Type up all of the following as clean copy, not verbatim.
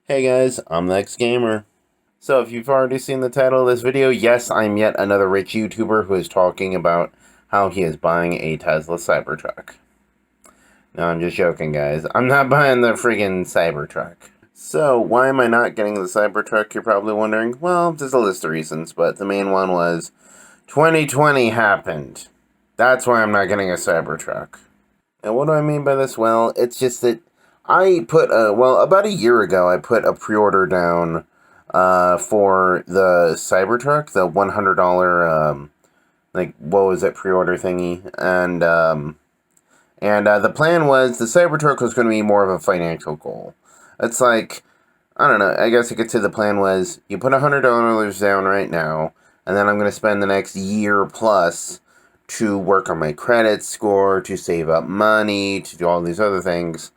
Hey guys, I'm the X-Gamer. So if you've already seen the title of this video, yes, I'm yet another rich YouTuber who is talking about how he is buying a Tesla Cybertruck. No, I'm just joking, guys. I'm not buying the friggin' Cybertruck. So, why am I not getting the Cybertruck, you're probably wondering? Well, there's a list of reasons, but the main one was 2020 happened. That's why I'm not getting a Cybertruck. And what do I mean by this? Well, it's just that about a year ago, I put a pre-order down for the Cybertruck, the $100, what was it, pre-order thingy. And the plan was the Cybertruck was going to be more of a financial goal. It's like, I don't know, I guess you could say the plan was you put $100 down right now, and then I'm going to spend the next year plus to work on my credit score, to save up money, to do all these other things.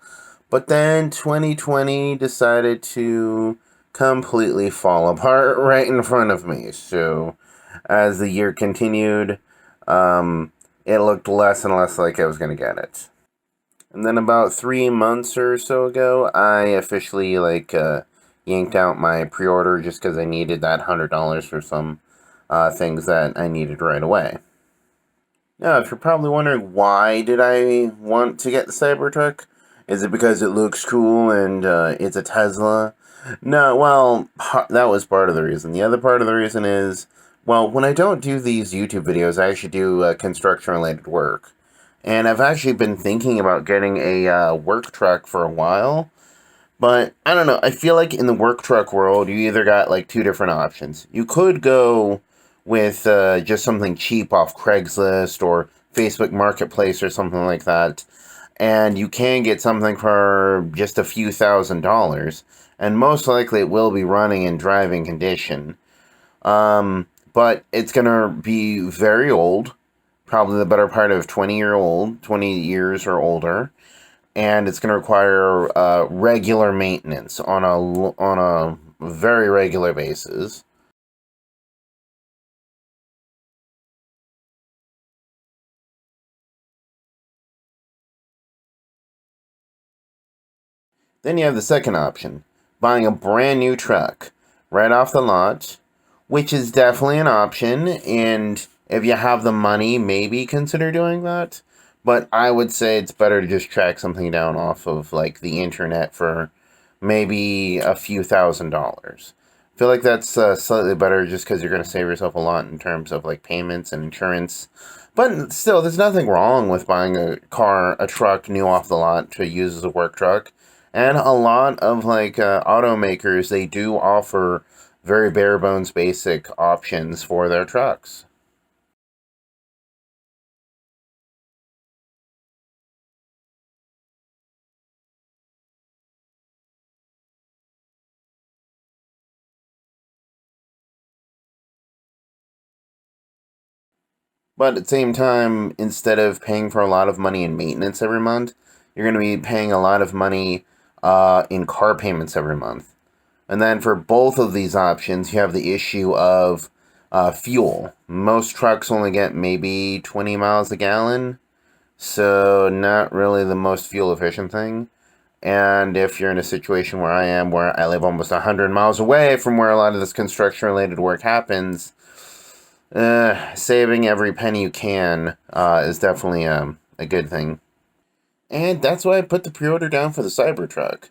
But then 2020 decided to completely fall apart right in front of me. So as the year continued, it looked less and less like I was going to get it. And then about 3 months or so ago, I officially yanked out my pre-order just because I needed that $100 for some things that I needed right away. Now, if you're probably wondering why did I want to get the Cybertruck, is it because it looks cool and it's a Tesla? No, well, that was part of the reason. The other part of the reason is, well, when I don't do these YouTube videos, I actually do construction-related work. And I've actually been thinking about getting a work truck for a while. But, I don't know, I feel like in the work truck world, you either got like two different options. You could go with just something cheap off Craigslist or Facebook Marketplace or something like that. And you can get something for just a few $1,000s. And most likely it will be running in driving condition. But it's going to be very old. Probably the better part of 20 years or older. And it's going to require regular maintenance on a very regular basis. Then you have the second option, buying a brand new truck right off the lot, which is definitely an option, and if you have the money, maybe consider doing that. But I would say it's better to just track something down off of like the internet for maybe a few $1,000s. I feel like that's slightly better just because you're going to save yourself a lot in terms of like payments and insurance. But still, there's nothing wrong with buying a truck new off the lot to use as a work truck. And a lot of automakers, they do offer very bare bones basic options for their trucks. But at the same time, instead of paying for a lot of money in maintenance every month, you're going to be paying a lot of money in car payments every month. And then for both of these options, you have the issue of fuel. Most trucks only get maybe 20 miles a gallon, so not really the most fuel efficient thing. And if you're in a situation where I am, where I live almost 100 miles away from where a lot of this construction related work happens, saving every penny you can is definitely a good thing. And that's why I put the pre-order down for the Cybertruck,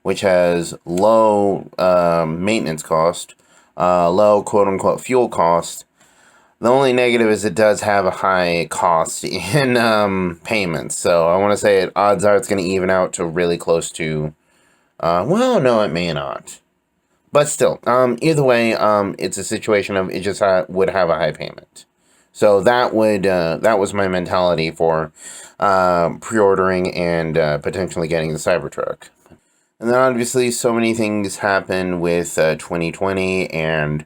which has low maintenance cost, low quote-unquote fuel cost. The only negative is it does have a high cost in payments, so I want to say odds are it's going to even out to really close to, well, no, it may not. But still, either way, it's a situation of it just would have a high payment. So that was my mentality for pre-ordering and potentially getting the Cybertruck. And then obviously so many things happen with 2020 and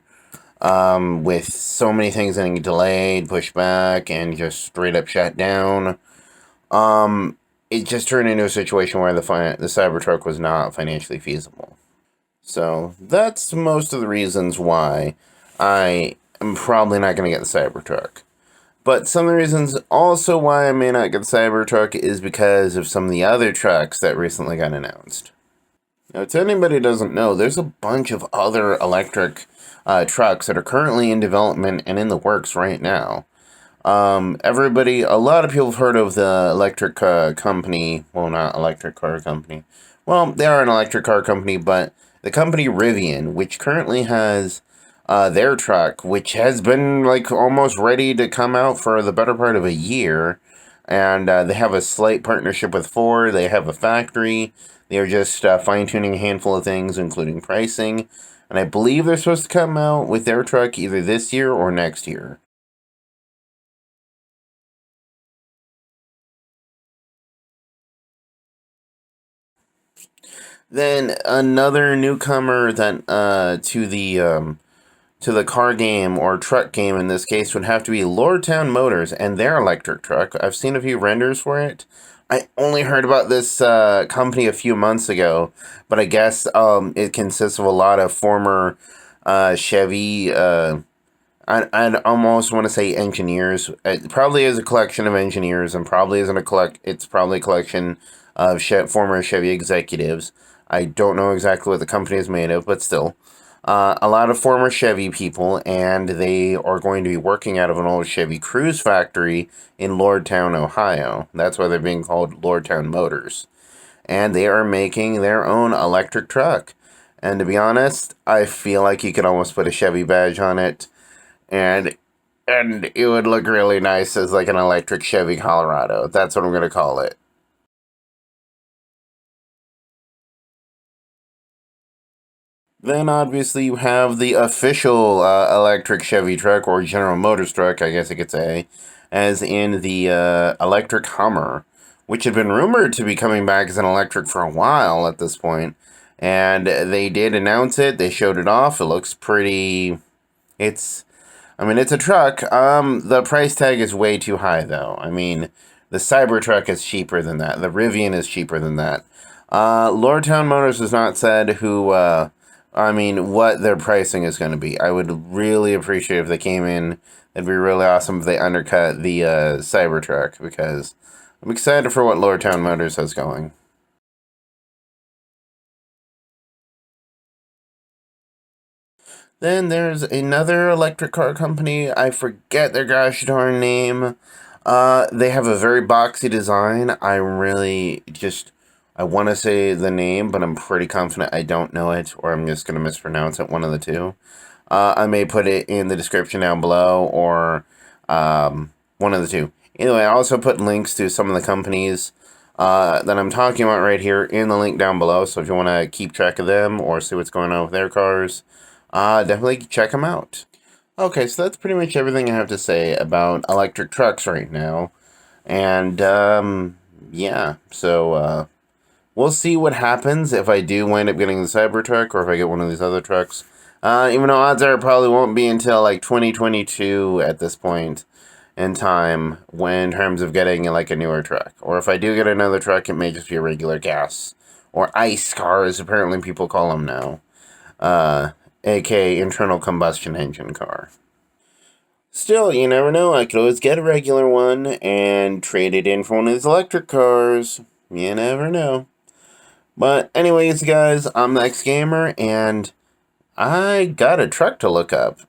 with so many things getting delayed, pushed back, and just straight up shut down. It just turned into a situation where the Cybertruck was not financially feasible. So that's most of the reasons why I am probably not going to get the Cybertruck. But some of the reasons also why I may not get the Cybertruck is because of some of the other trucks that recently got announced. Now, to anybody who doesn't know, there's a bunch of other electric trucks that are currently in development and in the works right now. A lot of people have heard of the electric company. Well, not electric car company. Well, they are an electric car company, but the company Rivian, which currently has their truck, which has been like almost ready to come out for the better part of a year. And they have a slight partnership with Ford. They have a factory. They are just fine tuning a handful of things, including pricing. And I believe they're supposed to come out with their truck either this year or next year. Then another newcomer that to the car game or truck game in this case would have to be Lordstown Motors and their electric truck. I've seen a few renders for it. I only heard about this company a few months ago, but I guess it consists of a lot of former Chevy. I'd almost want to say engineers. It probably is a collection of engineers, and probably isn't a collect. It's probably a collection of former Chevy executives. I don't know exactly what the company is made of, but still, a lot of former Chevy people, and they are going to be working out of an old Chevy Cruze factory in Lordstown, Ohio. That's why they're being called Lordstown Motors, and they are making their own electric truck. And to be honest, I feel like you could almost put a Chevy badge on it and it would look really nice as like an electric Chevy Colorado. That's what I'm gonna call it. Then obviously you have the official electric Chevy truck or General Motors truck, I guess I could say, as in the electric Hummer, which had been rumored to be coming back as an electric for a while at this point. And they did announce it. They showed it off. It looks pretty. It's I mean, it's a truck. The price tag is way too high, though. I mean, the Cybertruck is cheaper than that. The Rivian is cheaper than that. Lordstown Motors has not said what their pricing is going to be. I would really appreciate if they came in. It'd be really awesome if they undercut the Cybertruck because I'm excited for what Lordstown Motors has going. Then there's another electric car company. I forget their gosh darn name. They have a very boxy design. I want to say the name, but I'm pretty confident I don't know it, or I'm just going to mispronounce it, one of the two. I may put it in the description down below, or one of the two. Anyway, I also put links to some of the companies that I'm talking about right here in the link down below, so if you want to keep track of them or see what's going on with their cars, definitely check them out. Okay, so that's pretty much everything I have to say about electric trucks right now. And, yeah, so, we'll see what happens if I do wind up getting the Cybertruck or if I get one of these other trucks. Even though odds are it probably won't be until, like, 2022 at this point in time when in terms of getting, like, a newer truck. Or if I do get another truck, it may just be a regular gas. Or ICE car, as apparently people call them now. aka internal combustion engine car. Still, you never know. I could always get a regular one and trade it in for one of these electric cars. You never know. But anyways, guys, I'm the X Gamer, and I got a truck to look up.